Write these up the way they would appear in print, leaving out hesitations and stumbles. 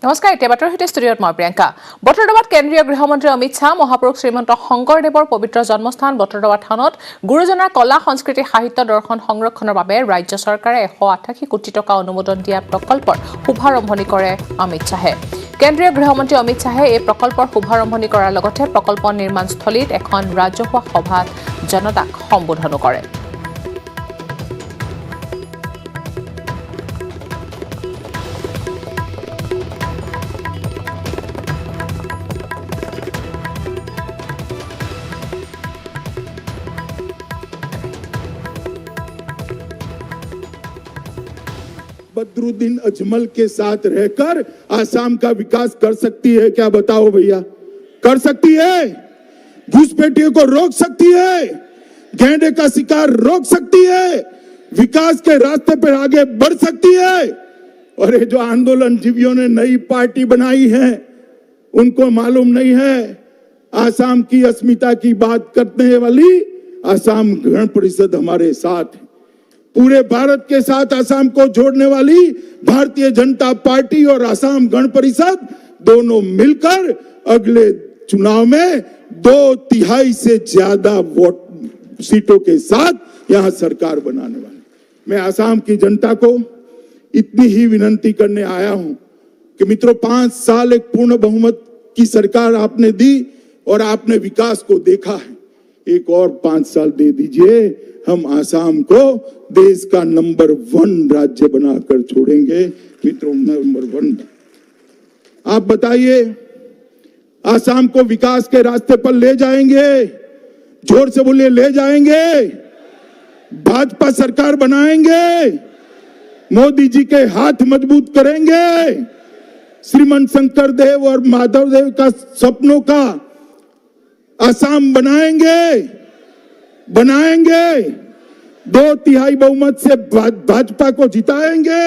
নমস্কাৰ এতিয়া বাতৰ সৈতে ষ্টুডিঅ'ত মই প্ৰিয়ংকা বটৰদবাত কেন্দ্ৰীয় গৃহমন্ত্ৰী অমিত শাহ মহাপুৰুষ শ্ৰীমন্ত শংকৰদেৱৰ পবিত্ৰ জন্মস্থান বটৰদবা থানত গুৰুজনাৰ কলা সংস্কৃতি সাহিত্য দৰ্শন সংৰক্ষণৰ বাবে ৰাজ্য চৰকাৰে 188 কোটি টকা অনুমোদন দিয়া প্ৰকল্পৰ শুভাৰম্ভণি কৰে অমিত শাহে কেন্দ্ৰীয় গৃহমন্ত্ৰী অমিত শাহে এই প্ৰকল্পৰ শুভাৰম্ভণি কৰাৰ লগতে প্ৰকল্প নিৰ্মাণস্থলীত এখন ৰাজহুৱা সভাত জনতাক সম্বোধন কৰে बदरुद्दीन अजमल के साथ रहकर आसाम का विकास कर सकती है क्या बताओ भैया कर सकती है घुसपैठियों को रोक सकती है गैंडे का शिकार रोक सकती है विकास के रास्ते पर आगे बढ़ सकती है और ये जो आंदोलन जीवियों ने नई पार्टी बनाई है उनको मालूम नहीं है आसाम की अस्मिता की बात करने वाली आसाम गण परिषद हमारे साथ है पूरे भारत के साथ आसाम को जोड़ने वाली भारतीय जनता पार्टी और आसाम गण परिषद दोनों मिलकर अगले चुनाव में 2/3 से ज्यादा वोट सीटों के साथ यहां सरकार बनाने वाली मैं आसाम की जनता को इतनी ही विनती करने आया हूं कि मित्रों 5 साल एक पूर्ण बहुमत की सरकार आपने दी और आपने विकास को देखा है एक और 5 साल दे दीजिए हम आसाम को देश का नंबर 1 राज्य बनाकर छोड़ेंगे मित्रों नंबर 1 आप बताइए आसाम को विकास के रास्ते पर ले जाएंगे जोर से बोलिए ले जाएंगे भाजपा सरकार बनाएंगे मोदी जी के हाथ मजबूत करेंगे श्रीमंत शंकर देव और माधव देव का सपनों का आसाम बनाएंगे 2/3 बहुमत से भाजपा को जिताएंगे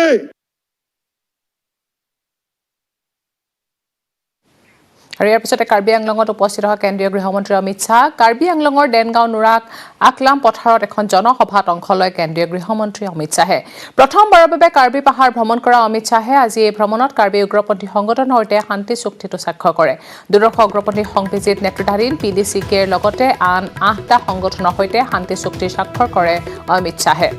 আৰু ইয়াৰ পিছতে কাৰ্বি আংলঙত উপস্থিত হোৱা কেন্দ্ৰীয় গৃহমন্ত্ৰী অমিত শাহ কাৰ্বি আংলঙৰ ডেনগাঁও নুৰাক আকলাম পথাৰত এখন জনসভাত অংশ লয় কেন্দ্ৰীয় গৃহমন্ত্ৰী অমিত শাহে প্ৰথমবাৰৰ বাবে কাৰ্বি পাহাৰ ভ্ৰমণ কৰা অমিত শাহে আজি এই ভ্ৰমণত কাৰ্বি উগ্ৰপন্থী সংগঠনৰ সৈতে শান্তি চুক্তিটো স্বাক্ষৰ কৰে দুৰ্দৰ্শ উগ্ৰপন্থী সংবিজিত নেতৃত্বাধীন PDCKৰ লগতে আন 8টা সংগঠনৰ সৈতে শান্তি চুক্তি স্বাক্ষৰ কৰে অমিত শাহে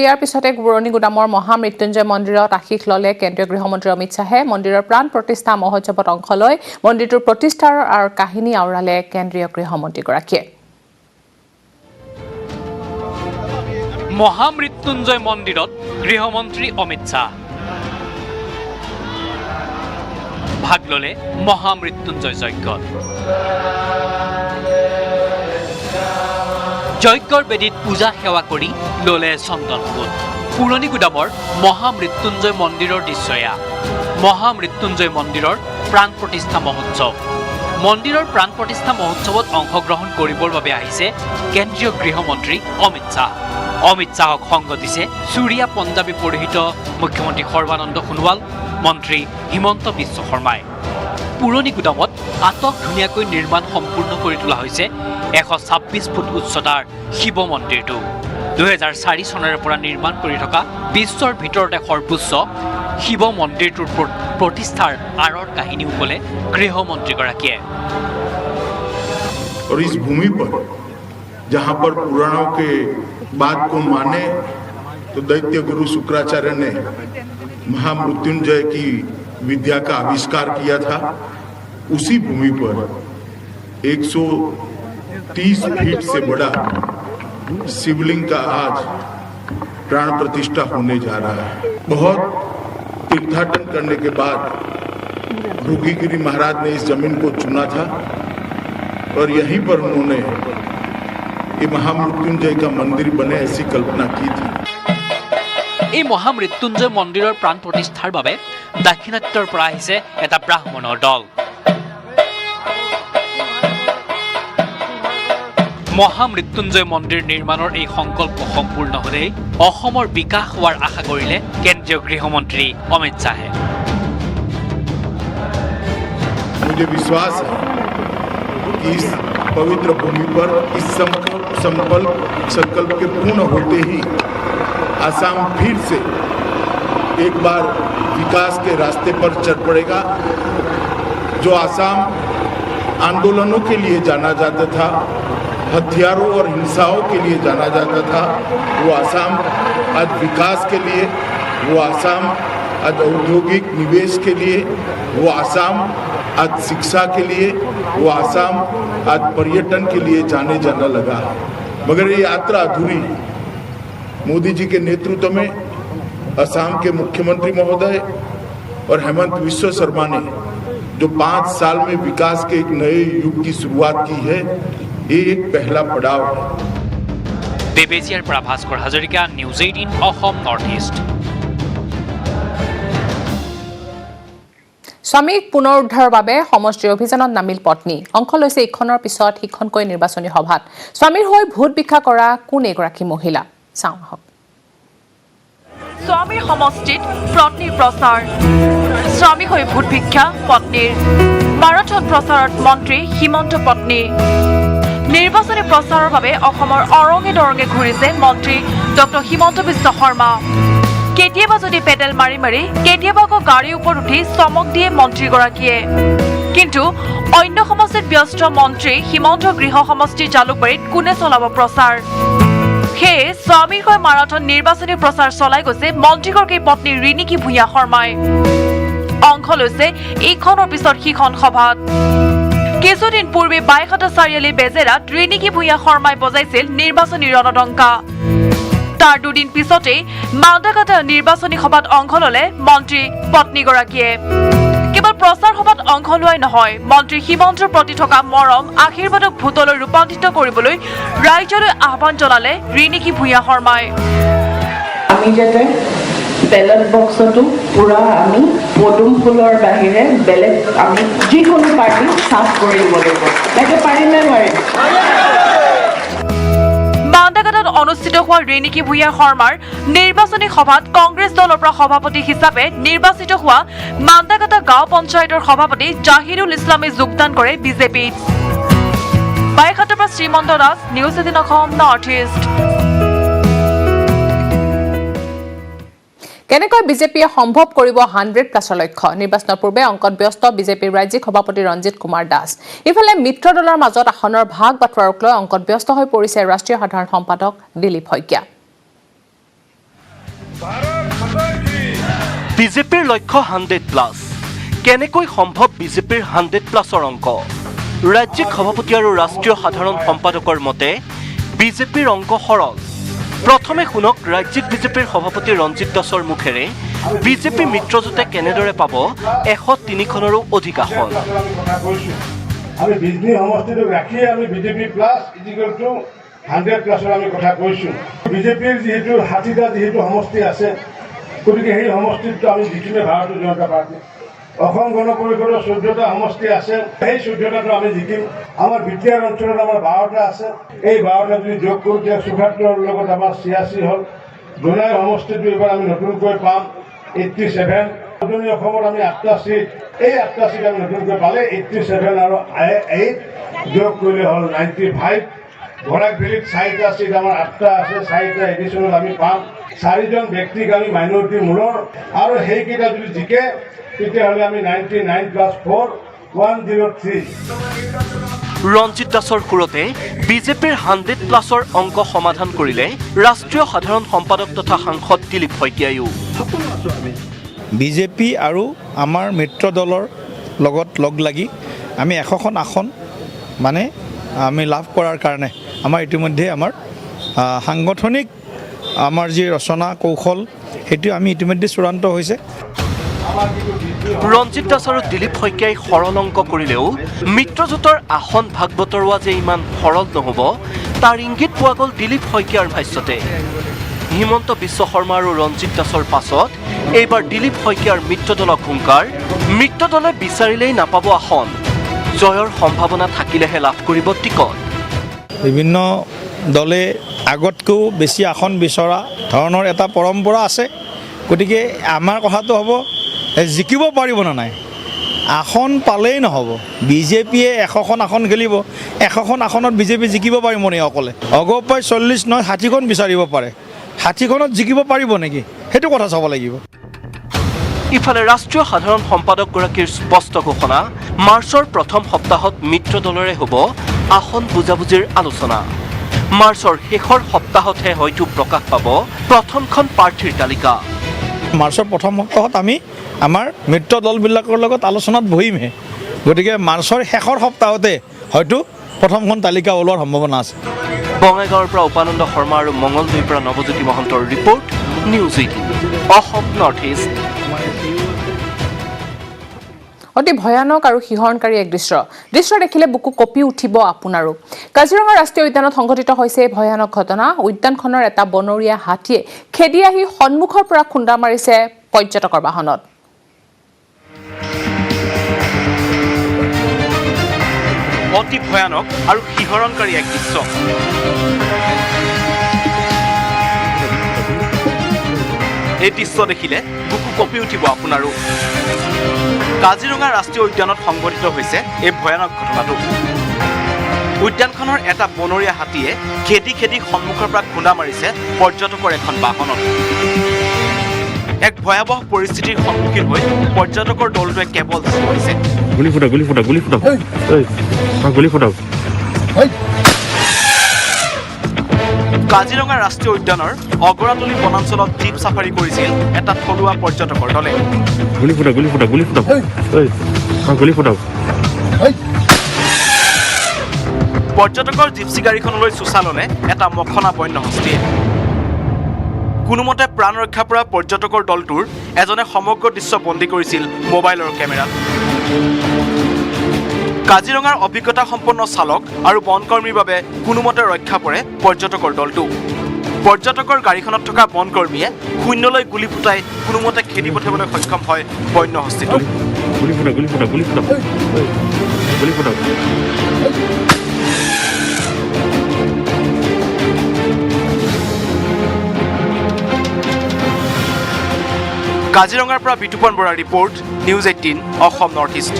ইয়াৰ পিছতে পুৰণি গুদামৰ মহামৃত্যুঞ্জয় মন্দিৰত আশীষ ললে কেন্দ্ৰীয় গৃহমন্ত্ৰী অমিত শাহে মন্দিৰৰ প্ৰাণ প্ৰতিষ্ঠা মহোৎসৱত অংশ লৈ মন্দিৰটোৰ প্ৰতিষ্ঠাৰ আৰু কাহিনী আওৰালে কেন্দ্ৰীয় গৃহমন্ত্ৰীগৰাকীয়ে মহামৃত্যুঞ্জয় মন্দিৰত গৃহমন্ত্ৰী অমিত শাহ ভাগ ললে মহামৃত্যুঞ্জয় যজ্ঞত যজ্ঞৰ বেদীত পূজা সেৱা কৰি ললে চন্দন ফুল পুৰণি গুদামৰ মহামৃত্যুঞ্জয় মন্দিৰৰ দৃশ্যয়া মহামৃত্যুঞ্জয় মন্দিৰৰ প্ৰাণ প্ৰতিষ্ঠা মহোৎসৱ মন্দিৰৰ প্ৰাণ প্ৰতিষ্ঠা মহোৎসৱত অংশগ্ৰহণ কৰিবৰ বাবে আহিছে কেন্দ্ৰীয় গৃহমন্ত্ৰী অমিত শাহক সংগ দিছে চুৰিয়া পঞ্জাবী পৰিহিত মুখ্যমন্ত্ৰী সৰ্বানন্দ সোণোৱাল মন্ত্ৰী হিমন্ত বিশ্ব শৰ্মাই পুৰণি গুদামত আটক ধুনীয়াকৈ নিৰ্মাণ সম্পূৰ্ণ কৰি তোলা হৈছে 126 ফুট উচ্চতাৰ শিৱ মন্দিৰটো 2004 চনৰে পৰা নিৰ্মাণ কৰি থকা বিশ্বৰ ভিতৰতে সৰ্বোচ্চ শিৱ মন্দিৰটোৰ প্ৰতিষ্ঠাৰ আঁৰৰ কাহিনীও ক'লে গৃহমন্ত্ৰীগৰাকীয়ে और इस भूमि पर जहां पर पुराणों के बात को माने तो दैत्य गुरु शुक्राचार्य ने महामृत्युंजय की विद्या का आविष्कार किया था उसी भूमि पर 130 फीट से बड़ा शिवलिंग का आज प्राण प्रतिष्ठा होने जा रहा है बहुत तीर्थाटन करने के बाद भृगुगिरि महाराज ने इस जमीन को चुना था और यहीं पर उन्होंने ये महामृत्युंजय का मंदिर बने ऐसी कल्पना की थी এই মহামৃত্যুঞ্জয় মন্দিৰৰ প্ৰাণ প্ৰতিষ্ঠাৰ বাবে দাক্ষিণাত্যৰ পৰা আহিছে এটা ব্ৰাহ্মণৰ দল মহামৃত্যুঞ্জয় মন্দিৰ নিৰ্মাণৰ এই সংকল্প সম্পূৰ্ণ হ'লে অসমৰ বিকাশ হোৱাৰ আশা কৰিলে কেন্দ্ৰীয় গৃহমন্ত্ৰী অমিত শ্বাহে। मुझे विश्वास है कि इस पवित्र भूमि पर इस संकल्प के पूर्ण होते ही असम फिर से एक बार विकास के रास्ते पर चल पड़ेगा। जो असम आंदोलनों के लिए जाना जाता था, हथियारों और हिंसाओं के लिए जाना जाता था, वो असम आज विकास के लिए, वो असम आज औद्योगिक निवेश के लिए, वो असम आज शिक्षा के लिए, वो असम आज पर्यटन के लिए जाना लगा। मगर ये यात्रा अधूरी। मोदी जी के नेतृत्व में असम के मुख्यमंत्री महोदय और हेमंत बिस्वा शर्मा ने जो 5 साल में विकास के एक नए युग की शुरुआत की है, ये एक पहला पड़ाव है। বেবেজিয়াৰ পৰা Bhaskar Hazarika, news 18 Asom North east. স্বামীক পুনৰ উদ্ধাৰৰ বাবে সমষ্টিৰ অভিযানত নামিল পত্নী। অংশ লৈছে ইখনৰ পিছত সিখনকৈ নিৰ্বাচনী সভাত। স্বামীৰ হৈ ভোট ভিক্ষা কৰা কোন এগৰাকী মহিলা, চাওঁ আহক। স্বামীৰ সমষ্টিত পত্নীৰ প্ৰচাৰ, স্বামী হৈ ভোট ভিক্ষা পত্নীৰ। মাৰাথন প্ৰচাৰত মন্ত্ৰী হিমন্ত পত্নী। নিৰ্বাচনী প্ৰচাৰৰ বাবে অসমৰ অৰঙে দৰঙে ঘূৰিছে মন্ত্ৰী ডক্টৰ হিমন্ত বিশ্ব শৰ্মা। কেতিয়াবা যদি পেডেল মাৰি মাৰি, কেতিয়াবা আকৌ গাড়ীৰ ওপৰত উঠি চমক দিয়ে মন্ত্ৰীগৰাকীয়ে। কিন্তু অন্য সমষ্টিত ব্যস্ত মন্ত্ৰী হিমন্ত গৃহ সমষ্টিৰ জালুকবাৰীত কোনে চলাব প্ৰচাৰ? সেয়ে স্বামীৰ হৈ মাৰাথন নিৰ্বাচনী প্ৰচাৰ চলাই গৈছে মন্ত্ৰীগৰাকীৰ পত্নী ৰিণিকী ভূঞা শৰ্মাই। অংশ লৈছে ইখনৰ পিছত সিখন সভাত। কিছুদিন পূৰ্বে বাইহাটা চাৰিআলি বেজেৰাত ৰিণিকী ভূঞা শৰ্মাই বজাইছিল নিৰ্বাচনী ৰণডংকা। তাৰ দুদিন পিছতেই মাউণ্টাকাটা নিৰ্বাচনী সভাত অংশ ললে মন্ত্ৰী পত্নীগৰাকীয়ে। কেৱল প্ৰচাৰ সভাত অংশ লোৱাই নহয়, মন্ত্ৰী হিমন্তৰ প্ৰতি থকা মৰম আশীৰ্বাদক ভোটলৈ ৰূপান্তৰিত কৰিবলৈ ৰাইজলৈ আহ্বান জনালে ৰিণিকী ভূঞা শৰ্মাই। আমি যাতে বেলট বক্সতো পুৰা আমি পদুম ফুলৰ বাহিৰে বেলেগ আমি যিকোনো পাৰ্টি চাফ কৰি দিব লাগিব। তাকে পাৰিম নে নোৱাৰিম? মাউণ্টাকাটাত অনুষ্ঠিত হোৱা ৰিণিকী ভূঞা শৰ্মাৰ নিৰ্বাচনী সভাত কংগ্ৰেছ দলৰ পৰা সভাপতি হিচাপে নিৰ্বাচিত হোৱা মাউণ্টাকাটা গাঁও পঞ্চায়তৰ সভাপতি জাহিৰুল ইছলামে যোগদান কৰে বিজেপিত। বাইহাটাৰ পৰা Srimanta Das, news 18 Asom North east. কেনেকৈ বিজেপিয়ে সম্ভৱ কৰিব 100+ লক্ষ্য? নিৰ্বাচনৰ পূৰ্বে অংকত ব্যস্ত বিজেপিৰ ৰাজ্যিক সভাপতি ৰঞ্জিত কুমাৰ দাস। ইফালে মিত্ৰ দলৰ মাজত আসনৰ ভাগ বাটোৱাৰক লৈ অংকত ব্যস্ত হৈ পৰিছে ৰাষ্ট্ৰীয় সাধাৰণ সম্পাদক দিলীপ শইকীয়া। বিজেপিৰ লক্ষ্য 100+। কেনেকৈ সম্ভৱ বিজেপিৰ 100+ৰ অংক? ৰাজ্যিক সভাপতি আৰু ৰাষ্ট্ৰীয় সাধাৰণ সম্পাদকৰ মতে বিজেপিৰ অংক সৰল। প্ৰথমে শুনক ৰাজ্যিক বিজেপিৰ সভাপতি ৰঞ্জিত দাসৰ মুখেৰে বিজেপি মিত্ৰজোঁটে কেনেদৰে পাব 103খনৰো অধিক আসন। আমি বিজেপি সমষ্টিটোক ৰাখিয়ে আমি বিজেপি প্লাছ ইজিকেল টু 100+ৰ আমি কথা কৈছোঁ। বিজেপিৰ যিহেতু 60টা যিহেতু সমষ্টি আছে, গতিকে সেই সমষ্টিটো আমি জিকিমে ভাৰতীয় জনতা পাৰ্টি। অসম গণ পৰিষদৰ 14টা সমষ্টি আছে, সেই 14টাটো আমি জিকিম। আমাৰ বিটিআৰ অঞ্চলত আমাৰ 12টা আছে, এই 12টা যদি যোগ কৰোঁ তেতিয়া 74ৰ লগত আমাৰ 86 হ'ল। জোনাই সমষ্টিটো এইবাৰ আমি নতুনকৈ পাম 87। উজনি অসমত আমি 8টা চিট, এই 8টা চিট আমি নতুনকৈ পালে 87 আৰু 8 যোগ কৰিলে হ'ল 95। বৰাক ভেলীত 4টা চিট আমাৰ 8টা আছে, 4টা এডিশ্যনত আমি পাম। 4জন ব্যক্তিক আমি মাইনৰিটি মূলৰ, আৰু সেইকেইটা যদি জিকে তেতিয়াহ'লে আমি 99 + 4 103। ৰঞ্জিত দাসৰ সুৰতে বিজেপিৰ 100+ৰ অংক সমাধান কৰিলে ৰাষ্ট্ৰীয় সাধাৰণ সম্পাদক তথা সাংসদ দিলীপ শইকীয়ায়ো। বিজেপি আৰু আমাৰ মিত্ৰ দলৰ লগত লগ লাগি আমি 100খন আসন মানে আমি লাভ কৰাৰ কাৰণে আমাৰ ইতিমধ্যে আমাৰ সাংগঠনিক আমাৰ যি ৰচনা কৌশল সেইটো আমি ইতিমধ্যে চূড়ান্ত হৈছে। ৰঞ্জিত দাস আৰু দিলীপ শইকীয়াই সৰল অংক কৰিলেও মিত্ৰজোঁটৰ আসন ভাগ বতৰোৱা যে ইমান সৰল নহ'ব তাৰ ইংগিত পোৱা গ'ল দিলীপ শইকীয়াৰ ভাষ্যতে। হিমন্ত বিশ্ব শৰ্মা আৰু ৰঞ্জিত দাসৰ পাছত এইবাৰ দিলীপ শইকীয়াৰ মিত্ৰদলক হুংকাৰ, মিত্ৰদলে বিচাৰিলেই নাপাব আসন, জয়ৰ সম্ভাৱনা থাকিলেহে লাভ কৰিব টিকট। বিভিন্ন দলে আগতকৈও বেছি আসন বিচৰা ধৰণৰ এটা পৰম্পৰা আছে। গতিকে আমাৰ কথাটো হ'ব জিকিব পাৰিব নে নাই, আসন পালেই নহ'ব। বিজেপিয়ে 100খন আসন খেলিব, 100খন আসনত বিজেপি জিকিব পাৰিব নেকি অকলে? অগপাই 40 নহয় 60খন বিচাৰিব পাৰে, 60খনত জিকিব পাৰিব নেকি, সেইটো কথা চাব লাগিব। ইফালে ৰাষ্ট্ৰীয় সাধাৰণ সম্পাদকগৰাকীৰ স্পষ্ট ঘোষণা, মাৰ্চৰ প্ৰথম সপ্তাহত মিত্ৰ দলৰে হ'ব আসন বুজাবুজিৰ আলোচনা। মাৰ্চৰ শেষৰ সপ্তাহতহে হয়তো প্ৰকাশ পাব প্ৰথমখন প্ৰাৰ্থীৰ তালিকা। মাৰ্চৰ প্ৰথম সপ্তাহত আমি আমাৰ মিত্ৰ দলবিলাকৰ লগত আলোচনাত বহিমহে। গতিকে মাৰ্চৰ শেষৰ সপ্তাহতে হয়তো প্ৰথমখন তালিকা ওলোৱাৰ সম্ভাৱনা আছে। বঙাইগাঁৱৰ পৰা উপানন্দ শৰ্মা আৰু মঙলদৈৰ পৰা নৱজ্যোতি মহন্তৰ report, news 18 Asom North east. অতি ভয়ানক আৰু শিহৰণকাৰী এক দৃশ্য দেখিলে বুকু কঁপি উঠিব আপোনাৰো। কাজিৰঙা ৰাষ্ট্ৰীয় উদ্যানত সংঘটিত হৈছে এই ভয়ানক ঘটনা। উদ্যানখনৰ এটা বনৰীয়া হাতীয়ে খেদি আহি সন্মুখৰ পৰা খুন্দা মাৰিছে পৰ্যটকৰ বাহনত। অতি ভয়ানক আৰু শিহৰণকাৰী এক দৃশ্য। এই দৃশ্য দেখিলে বুকু কঁপি উঠিব আপোনাৰো। কাজিৰঙা ৰাষ্ট্ৰীয় উদ্যানত সংঘটিত হৈছে এই ভয়ানক ঘটনাটো। উদ্যানখনৰ এটা বনৰীয়া হাতীয়ে খেদি খেদি সন্মুখৰ পৰা খুন্দা মাৰিছে পৰ্যটকৰ এখন বাহনত। এক ভয়াৱহ পৰিস্থিতিৰ সন্মুখীন হৈ পৰ্যটকৰ দলটোৱে কেৱল চিঞৰিছে, গুলি ফুটাওক, গুলি ফুটাওক, গুলি ফুটাওক, গুলি ফুটাওক। কাজিৰঙা ৰাষ্ট্ৰীয় উদ্যানৰ অগৰাতলী বনাঞ্চলত জীপ চাফাৰী কৰিছিল এটা থলুৱা পৰ্যটকৰ দলে। গুলি ফুটাওক, গুলি ফুটাওক, গুলি ফুটাওক, গুলি ফুটাওক। পৰ্যটকৰ জিপচি গাড়ীখনলৈ চোচা ল'লে এটা মখনা বন্য হস্তীয়ে। কোনোমতে প্ৰাণ ৰক্ষা পৰা পৰ্যটকৰ দলটোৰ এজনে সমগ্ৰ দৃশ্য বন্দী কৰিছিল মোবাইলৰ কেমেৰাত। কাজিৰঙাৰ অভিজ্ঞতা সম্পন্ন চালক আৰু বনকৰ্মীৰ বাবে কোনোমতে ৰক্ষা পৰে পৰ্যটকৰ দলটো। পৰ্যটকৰ গাড়ীখনত থকা বনকৰ্মীয়ে শূন্যলৈ গুলী ফুটাই কোনোমতে খেদি পঠিয়াবলৈ সক্ষম হয় বন্য হস্তীটো। গুলী ফুটাওক, গুলী ফুটাওক, গুলী ফুটাওক, গুলী ফুটাওক। কাজিৰঙাৰ পৰা বিতুপন বৰাৰ report, news 18 Asom North east.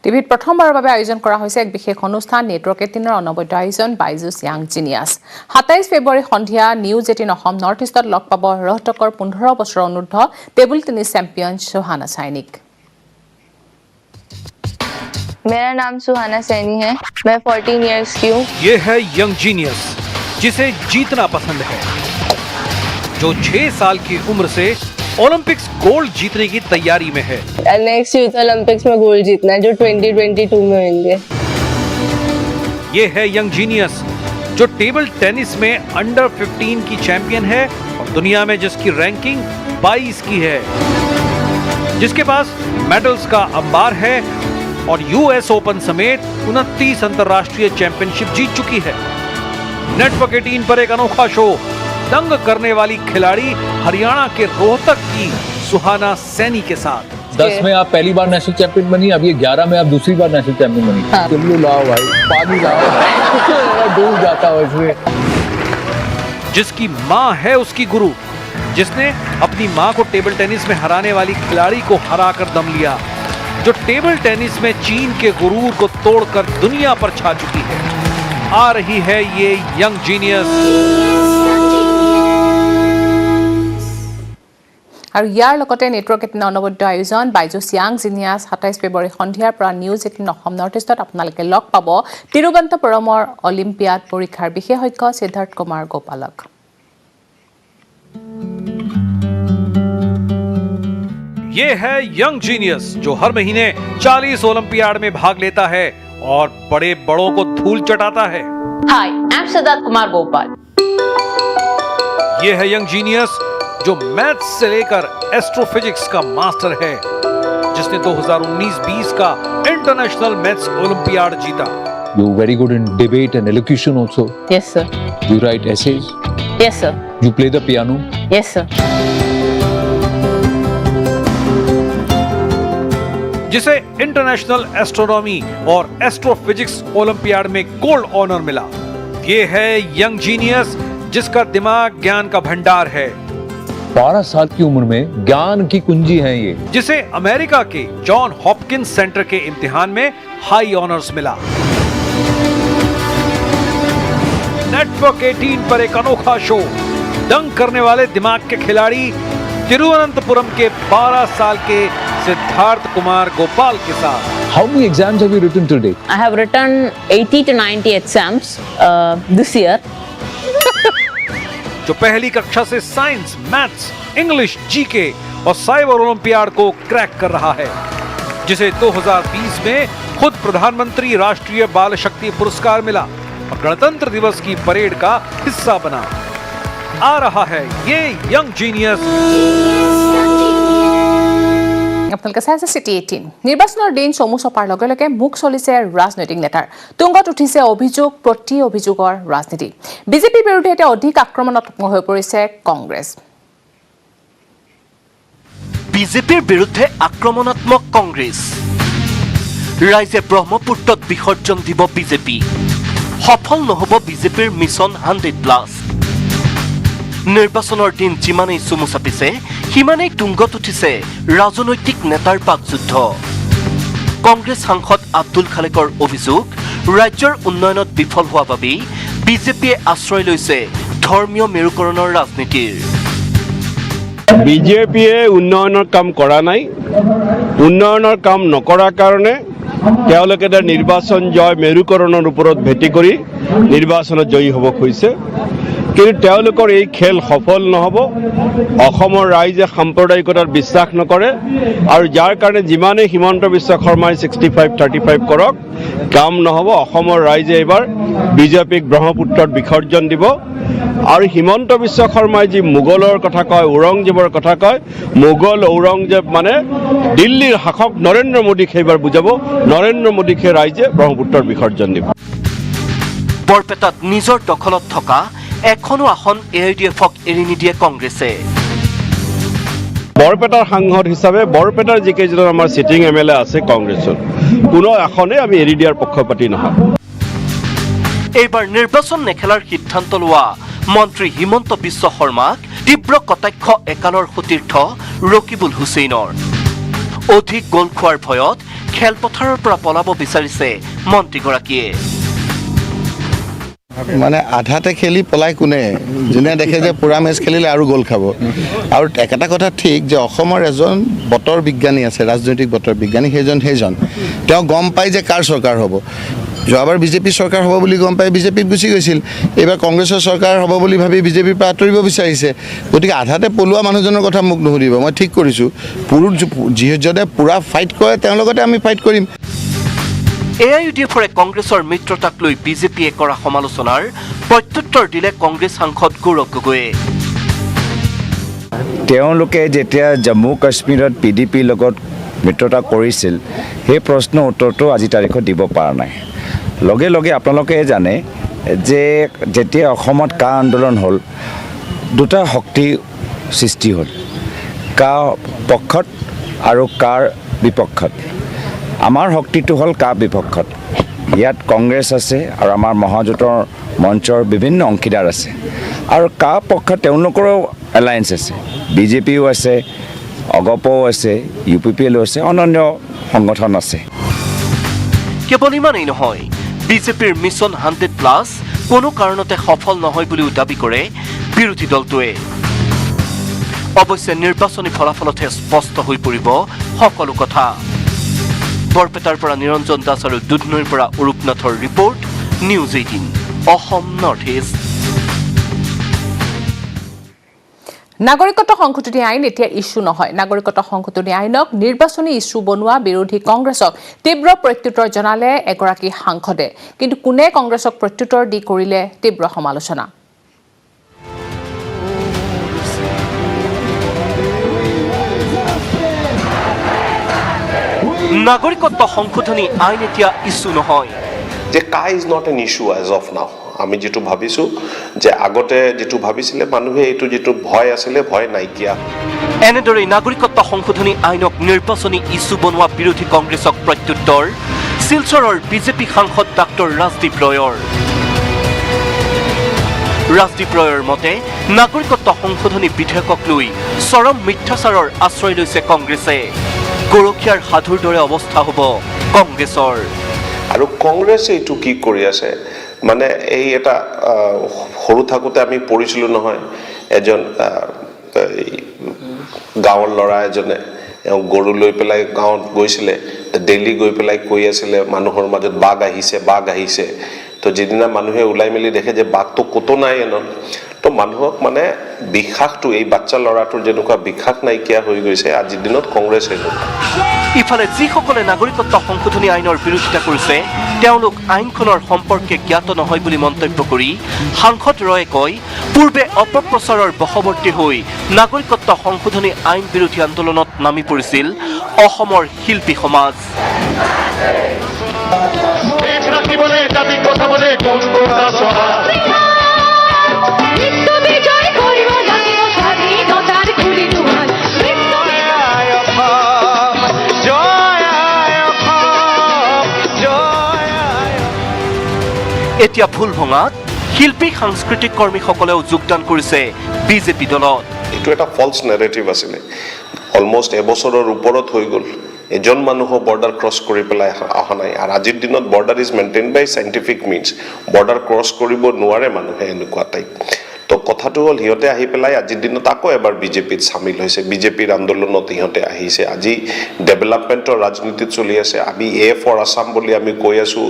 টিভিত প্ৰথমবাৰৰ বাবে আয়োজন কৰা হৈছে এক বিশেষ অনুষ্ঠান নেটৱৰ্ক 18ৰ অনবদ্য আয়োজন বাইজুছ য়াং জিনিয়াছ। 27 ফেব্ৰুৱাৰী সন্ধিয়া নিউজ 18 অসম নৰ্থ ইষ্টত লগ পাব ৰোহটকৰ 15 বছৰৰ অনুৰ্ধ টেবুল টেনিছ চেম্পিয়ন সুহানা सैनिक। मेरा नाम सुहाना सैनी है, मैं 14 इयर्स की हूँ। ये है यंग जीनियस जिसे जीतना पसंद है, जो 6 साल की उम्र से ओलंपिक्स गोल्ड जीतने की तैयारी में है। नेक्स्ट यूथ ओलंपिक्स में गोल्ड जीतना है जो 2022 में होंगे। ये है यंग जीनियस जो टेबल टेनिस में अंडर 15 की चैंपियन है और दुनिया में जिसकी रैंकिंग 22 की है, जिसके पास मेडल्स का अंबार है और यूएस ओपन समेत 29 अंतर्राष्ट्रीय चैंपियनशिप जीत चुकी है। नेटवर्क 18 पर एक अनोखा शो, दंग करने वाली खिलाड़ी हरियाणा के रोहतक की सुहाना सैनी के साथ। 10 में आप पहली बार नेशनल चैंपियन बनी, अब ये 11 में आप दूसरी बार नेशनल चैंपियन बनी। चलिए लाओ भाई, पानी लाओ, डूब जाता है इसमें। जिसकी मां है उसकी गुरु, जिसने अपनी मां को टेबल टेनिस में हराने वाली खिलाड़ी को हराकर दम लिया, जो टेबल टेनिस में चीन के गुरूर को तोड़कर दुनिया पर छा चुकी है। आ रही है ये यंग जीनियस। আৰু ইয়াৰ লগতে নেটৱৰ্ক 18 অনবদ্য আয়োজন বাইজুছ য়াং জিনিয়াছ 27 ফেব্ৰুৱাৰী সন্ধিয়াৰ পৰা নিউজ 18 অসম নৰ্থ ইষ্টত আপোনালোকে লগ পাব তিৰুৱন্তপুৰমৰ অলিম্পিয়াড পৰীক্ষাৰ বিশেষজ্ঞ সিদ্ধাৰ্থ কুমাৰ গোপালক। ये है यंग जीनियस जो हर महीने 40 ओलंपियाड में भाग लेता है और बड़े बड़ों को धूल चटाता है। हाय, आई एम सिद्धार्थ कुमार गोपाल। ये है यंग जीनियस जो मैथ्स से लेकर एस्ट्रोफिजिक्स का मास्टर है, जिसने 2019-20 का इंटरनेशनल मैथ्स ओलंपियाड जीता। You're very good in debate and elocution also. Yes, sir. You write essays. Yes, sir. You play the piano. Yes, sir. जिसे इंटरनेशनल एस्ट्रोनॉमी और astrophysics olympiad में gold honour मिला। ये है यंग जीनियस जिसका दिमाग ज्ञान का भंडार है। 12 साल की उम्र में ज्ञान की कुंजी है ये। जिसे अमेरिका के जॉन हॉपकिंस सेंटर के इम्तिहान में हाई ऑनर्स मिला। नेटवर्क 18 पर एक अनोखा शो, दंग करने वाले दिमाग के खिलाड़ी तिरुवनंतपुरम के 12 साल के सिद्धार्थ कुमार गोपाल के साथ। How many exams have you written till date? I have written 80 to 90 exams this year. जो पहली कक्षा से साइंस, मैथ्स, इंग्लिश, जीके और साइबर ओलंपियाड को क्रैक कर रहा है, जिसे 2020 में खुद प्रधानमंत्री राष्ट्रीय बाल शक्ति पुरस्कार मिला और गणतंत्र दिवस की परेड का हिस्सा बना। आ रहा है ये यंग जीनियस। আপোনালোকে চাই আছে চিটি 18। নিৰ্বাচনৰ দিন চমু চপাৰ লগে লগে মুখ চলিছে ৰাজনৈতিক নেতাৰ। তুংগত উঠিছে অভিযোগ প্ৰতি অভিযোগৰ ৰাজনীতি। বিজেপিৰ বিৰুদ্ধে এতিয়া অধিক আক্ৰমণাত্মক হৈ পৰিছে কংগ্ৰেছ। বিজেপিৰ বিৰুদ্ধে আক্ৰমণাত্মক কংগ্ৰেছ। ৰাইজে ব্ৰহ্মপুত্ৰত বিসৰ্জন দিব বিজেপি। সফল নহ'ব বিজেপিৰ মিছন 100+। নিৰ্বাচনৰ দিন যিমানেই চমু চাপিছে সিমানেই তুংগত উঠিছে ৰাজনৈতিক নেতাৰ পাকযুদ্ধ। কংগ্ৰেছ সাংসদ আব্দুল খালেকৰ অভিযোগ, ৰাজ্যৰ উন্নয়নত বিফল হোৱা বাবেই বিজেপিয়ে আশ্ৰয় লৈছে ধৰ্মীয় মেৰুকৰণৰ ৰাজনীতিৰ। বিজেপিয়ে উন্নয়নৰ কাম কৰা নাই। উন্নয়নৰ কাম নকৰাৰ কাৰণে তেওঁলোকে নিৰ্বাচন জয় মেৰুকৰণৰ ওপৰত ভেটি কৰি নিৰ্বাচনত জয়ী হ'ব খুজিছে। কিন্তু তেওঁলোকৰ এই খেল সফল নহ'ব। অসমৰ ৰাইজে সাম্প্ৰদায়িকতাত বিশ্বাস নকৰে আৰু যাৰ কাৰণে যিমানে হিমন্ত বিশ্ব শৰ্মাই 65-35 কৰক, কাম নহ'ব। অসমৰ ৰাইজে এইবাৰ বিজেপিক ব্ৰহ্মপুত্ৰত বিসৰ্জন দিব। আৰু হিমন্ত বিশ্ব শৰ্মাই যি মোগলৰ কথা কয়, ঔৰংজেবৰ কথা কয়, মোগল ঔৰংজেব মানে দিল্লীৰ শাসক নৰেন্দ্ৰ মোদীক সেইবাৰ বুজাব। নৰেন্দ্ৰ মোদীকে ৰাইজে ব্ৰহ্মপুত্ৰৰ বিসৰ্জন দিব। বৰপেটাত নিজৰ দখলত থকা এখনো আসন AIDFক এৰি নিদিয়ে কংগ্ৰেছে। বৰপেটাৰ সাংসদ হিচাপে বৰপেটাৰ যিকেইজন আমাৰ চিটিং MLA আছে কংগ্ৰেছৰ, কোনো আসনে আমি এৰি দিয়াৰ পক্ষপাতি নহয়। এইবাৰ নিৰ্বাচন নেখেলাৰ সিদ্ধান্ত লোৱা মন্ত্ৰী হিমন্ত বিশ্ব শৰ্মাক তীব্ৰ কটাক্ষ একালৰ সতীৰ্থ ৰকিবুল হুছেইনৰ। অধিক গ'ল খোৱাৰ ভয়ত খেলপথাৰৰ পৰা পলাব বিচাৰিছে মন্ত্ৰীগৰাকীয়ে। মানে আধাতে খেলি পলাই কোনে, যোনে দেখে যে পুৰা মেচ খেলিলে আৰু গ'ল খাব। আৰু একেটা কথা ঠিক যে অসমৰ এজন বতৰ বিজ্ঞানী আছে, ৰাজনৈতিক বতৰ বিজ্ঞানী, সেইজন তেওঁ গম পায় যে কাৰ চৰকাৰ হ'ব। যোৱাবাৰ বিজেপি চৰকাৰ হ'ব বুলি গম পাই বিজেপিত গুচি গৈছিল। এইবাৰ কংগ্ৰেছৰ চৰকাৰ হ'ব বুলি ভাবি বিজেপিৰ পৰা আঁতৰিব বিচাৰিছে। গতিকে আধাতে পলোৱা মানুহজনৰ কথা মোক নুসুধিব, মই ঠিক কৰিছোঁ। যিজনে পূৰা ফাইট কৰে তেওঁৰ লগতে আমি ফাইট কৰিম। AIUDFৰে কংগ্ৰেছৰ মিত্ৰতাক লৈ বিজেপিয়ে কৰা সমালোচনাৰ প্ৰত্যুত্তৰ দিলে কংগ্ৰেছ সাংসদ গৌৰৱ গগৈয়ে। তেওঁলোকে যেতিয়া জম্মু কাশ্মীৰত PDPৰ লগত মিত্ৰতা কৰিছিল, সেই প্ৰশ্নৰ উত্তৰটো আজি তাৰিখত দিব পৰা নাই। লগে লগে আপোনালোকে জানে যে যেতিয়া অসমত কা আন্দোলন হ'ল, দুটা শক্তি সৃষ্টি হ'ল, কা পক্ষত আৰু কাৰ বিপক্ষত। আমাৰ শক্তিটো হ'ল কা বিপক্ষত। ইয়াত কংগ্ৰেছ আছে আৰু আমাৰ মহাজোঁটৰ মঞ্চৰ বিভিন্ন অংশীদাৰ আছে। আৰু কা পক্ষত তেওঁলোকৰো এলায়েন্স আছে, বিজেপিও আছে, অগপও আছে, UPPLও আছে, অন্যান্য সংগঠন আছে। কেৱল ইমানেই নহয়, বিজেপিৰ মিছন 100+ কোনো কাৰণতে সফল নহয় বুলিও দাবী কৰে বিৰোধী দলটোৱে। অৱশ্যে নিৰ্বাচনী ফলাফলতহে স্পষ্ট হৈ পৰিব সকলো কথা। বৰপেটাৰ পৰা নিৰঞ্জন দাস আৰু দুধনৈৰ পৰা অৰূপ নাথৰ report, news 18 Asom North east. নাগৰিকত্ব সংশোধনী আইন এতিয়া ইস্যু নহয়। নাগৰিকত্ব সংশোধনী আইনক নিৰ্বাচনী ইস্যু বনোৱা বিৰোধী কংগ্ৰেছক তীব্ৰ প্ৰত্যুত্তৰ জনালে এগৰাকী সাংসদে। কিন্তু কোনে কংগ্ৰেছক প্ৰত্যুত্তৰ দি কৰিলে তীব্ৰ সমালোচনা। নাগৰিকত্ব সংশোধনী আইন এতিয়া ইছ্যু নহয়। যে CAA is not an issue as of now. আমি যেটো ভাবিছোঁ যে আগতে যেটো ভাবিছিলে মানুহে এইটো যেটো ভয় আছিলে ভয় নাইকিয়া। এনেদৰে নাগৰিকত্ব সংশোধনী আইনক নিৰ্বাচনী ইছ্যু বনোৱা বিৰোধী কংগ্ৰেছক প্ৰত্যুত্তৰ শিলচৰৰ বিজেপি সাংসদ ডাক্তৰ ৰাজদীপ ৰয়ৰ। ৰাজদীপ ৰয়ৰ মতে নাগৰিকত্ব সংশোধনী বিধেয়কক লৈ চৰম মিথ্যাচাৰৰ আশ্ৰয় লৈছে কংগ্ৰেছে। গৰখীয়াৰ সাধুৰ দৰে অৱস্থা হ'ব কংগ্ৰেছৰ। আৰু কংগ্ৰেছে এইটো কি কৰি আছে মানে এই এটা সৰু থাকোঁতে আমি পঢ়িছিলোঁ নহয় এজন গাঁৱৰ ল'ৰা এজনে গৰু লৈ পেলাই গাঁৱত গৈছিলে ডেইলি গৈ পেলাই কৈ আছিলে মানুহৰ মাজত বাঘ আহিছে তো যিদিনা মানুহে ওলাই মেলি দেখে যে বাঘটো ক'তো নাই এনে তো মানুহক মানে বিশ্বাসটো এই বাচ্চা ল'ৰাটোৰ যেনেকুৱা বিশ্বাস নাইকিয়া হৈ গৈছে আজিৰ দিনত কংগ্ৰেছে। ইফালে যিসকলে নাগৰিকত্ব সংশোধনী আইনৰ বিৰোধিতা কৰিছে তেওঁলোক আইনখনৰ সম্পৰ্কে জ্ঞাত নহয় বুলি মন্তব্য কৰি সাংসদ ৰয়ে কয় পূৰ্বে অপপ্ৰচাৰৰ বশৱৰ্তী হৈ নাগৰিকত্ব সংশোধনী আইন বিৰোধী আন্দোলনত নামি পৰিছিল অসমৰ শিল্পী সমাজ। এতিয়া ফুল ভঙাত শিল্পী সাংস্কৃতিক কৰ্মীসকলেও যোগদান কৰিছে বিজেপি দলত। এইটো এটা ফলছ নেৰেটিভ আছিলে অলমষ্ট এবছৰৰ ওপৰত হৈ গ'ল এজন মানুহো বৰ্ডাৰ ক্ৰছ কৰি পেলাই অহা নাই আৰু আজিৰ দিনত border is maintain by scientific means border cross কৰিব নোৱাৰে মানুহে এনেকুৱা টাইপ। তো কথাটো হ'ল সিহঁতে আহি পেলাই আজিৰ দিনত আকৌ এবাৰ বিজেপিত চামিল হৈছে বিজেপিৰ আন্দোলনত সিহঁতে আহিছে। আজি ডেভেলপমেণ্টৰ ৰাজনীতিত চলি আছে। আমি এ ফৰ আছাম বুলি আমি কৈ আছোঁ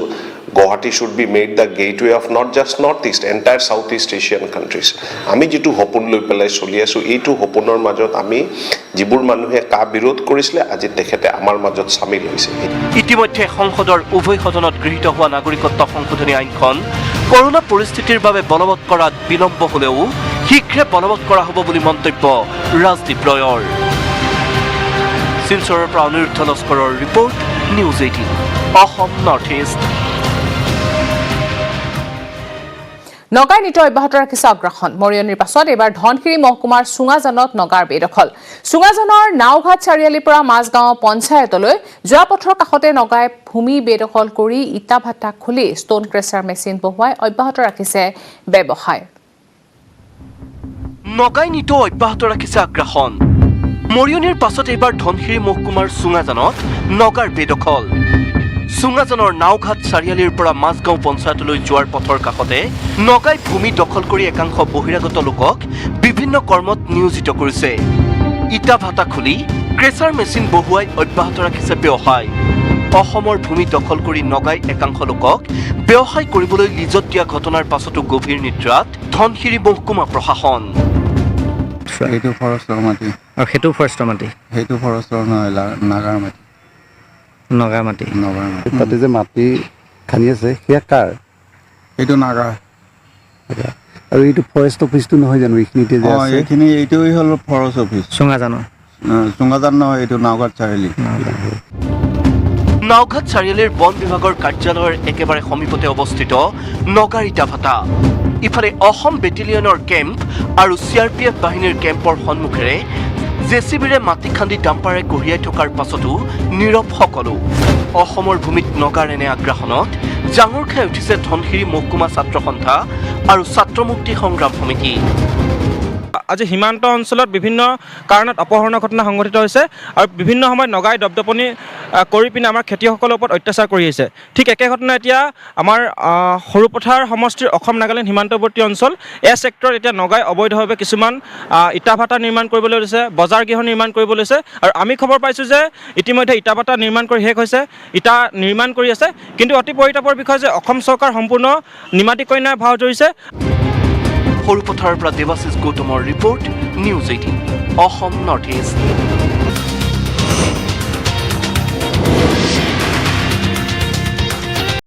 Guwahati should be made the gateway of not just north east entire south east Asian countries. আমি যিটো সপোন লৈ পেলাই চলি আছোঁ এইটো সপোনৰ মাজত আমি যিবোৰ মানুহে কা বিৰোধ কৰিছিলে আজি তেখেতে আমাৰ মাজত চামিল হৈছে। ইতিমধ্যে সংসদৰ উভয় সদনত গৃহীত হোৱা নাগৰিকত্ব সংশোধনী আইনখন কৰোনা পৰিস্থিতিৰ বাবে বলবৎ কৰাত বিলম্ব হ'লেও শীঘ্ৰে বলবৎ কৰা হ'ব বুলি মন্তব্য ৰাজদীপ ৰয়ৰ। শিলচৰৰ পৰা অনিৰুদ্ধ লস্কৰৰ report news 18 Asom North East. নগাই নীতি অব্যাহত ৰাখিছে অগ্ৰাসন। মৰিয়নিৰ পাছত এইবাৰ ধনশিৰি মহকুমাৰ চুঙাজানত নগাৰ বেদখল। চুঙাজানৰ নাওঘাট চাৰিআলিৰ পৰা মাজগাঁও পঞ্চায়তলৈ যোৱা পথৰ কাষতে নগাই ভূমি বেদখল কৰি ইটা ভাটা খুলি ষ্টোন ক্ৰেচাৰ মেচিন বহুৱাই অব্যাহত ৰাখিছে ব্যৱসায়। নগাই নীতি অব্যাহত ৰাখিছে আগ্ৰাসন। মৰিয়নিৰ পাছত এইবাৰ ধনশিৰি মহকুমাৰ চুঙাজানত নগাৰ বেদখল। চুঙাজানৰ নাওঘাট চাৰিআলিৰ পৰা মাজগাঁও পঞ্চায়তলৈ যোৱাৰ পথৰ কাষতে নগাই ভূমি দখল কৰি একাংশ বহিৰাগত লোকক বিভিন্ন কৰ্মত নিয়োজিত কৰিছে। ইটা ভাটা খুলি ক্ৰেচাৰ মেচিন বহুৱাই অব্যাহত ৰাখিছে ব্যৱসায়। অসমৰ ভূমি দখল কৰি নগাই একাংশ লোকক ব্যৱসায় কৰিবলৈ লিজত দিয়া ঘটনাৰ পাছতো গভীৰ নিদ্ৰাত ধনশিৰি মহকুমা প্ৰশাসন। সেইটো ফৰেষ্টৰ মাটি আৰু সেইটো ফৰেষ্টৰ মাটি সেইটো ফৰেষ্টৰ নহয় নাগাৰ মাটি নগা মাটি তাতে যে মাটি খান্দি আছে সেয়া কাৰ এইটো নাগা আৰু এইটো ফৰেষ্ট অফিচটো নহয় জানো এইখিনিতে যে আছে এইখিনি এইটোই হ'ল ফৰেষ্ট অফিচ চুঙাজান নহয় এইটো নাওঘাট চাৰিআলি। নাওঘাট চাৰিআলিৰ বন বিভাগৰ কাৰ্যালয়ৰ একেবাৰে সমীপতে অৱস্থিত নগাৰ ইটা ভাটা। ইফালে অসম বেটেলিয়নৰ কেম্প আৰু CRPF বাহিনীৰ কেম্পৰ সন্মুখেৰে জেচিবিৰে মাটি খান্দি ডাম্পাৰে কঢ়িয়াই থকাৰ পাছতো নীৰৱ সকলো। অসমৰ ভূমিত নগাৰ এনে আগ্ৰাসনত জাঙুৰ খাই উঠিছে ধনশিৰি মহকুমা ছাত্ৰ সন্থা আৰু ছাত্ৰ মুক্তি সংগ্ৰাম সমিতি। আজি সীমান্ত অঞ্চলত বিভিন্ন কাৰণত অপহৰণৰ ঘটনা সংঘটিত হৈছে আৰু বিভিন্ন সময়ত নগাই দপদপনি কৰি পিনে আমাৰ খেতিয়কসকলৰ ওপৰত অত্যাচাৰ কৰি আহিছে। ঠিক একে ঘটনা এতিয়া আমাৰ সৰুপথাৰ সমষ্টিৰ অসম নাগালেণ্ড সীমান্তৱৰ্তী অঞ্চল এই ছেক্টৰত এতিয়া নগাই অবৈধভাৱে কিছুমান ইটা ভাটা নিৰ্মাণ কৰিবলৈ লৈছে, বজাৰ গৃহ নিৰ্মাণ কৰিব লৈছে আৰু আমি খবৰ পাইছোঁ যে ইতিমধ্যে ইটা ভাটা নিৰ্মাণ কৰি শেষ হৈছে, ইটা নিৰ্মাণ কৰি আছে। কিন্তু অতি পৰিতাপৰ বিষয় যে অসম চৰকাৰ সম্পূৰ্ণ নিমাতী কন্যাৰ ভাও ধৰিছে। সৰুপথাৰৰ পৰা দেৱাশিষ গৌতমৰ report news 18 Asom North east.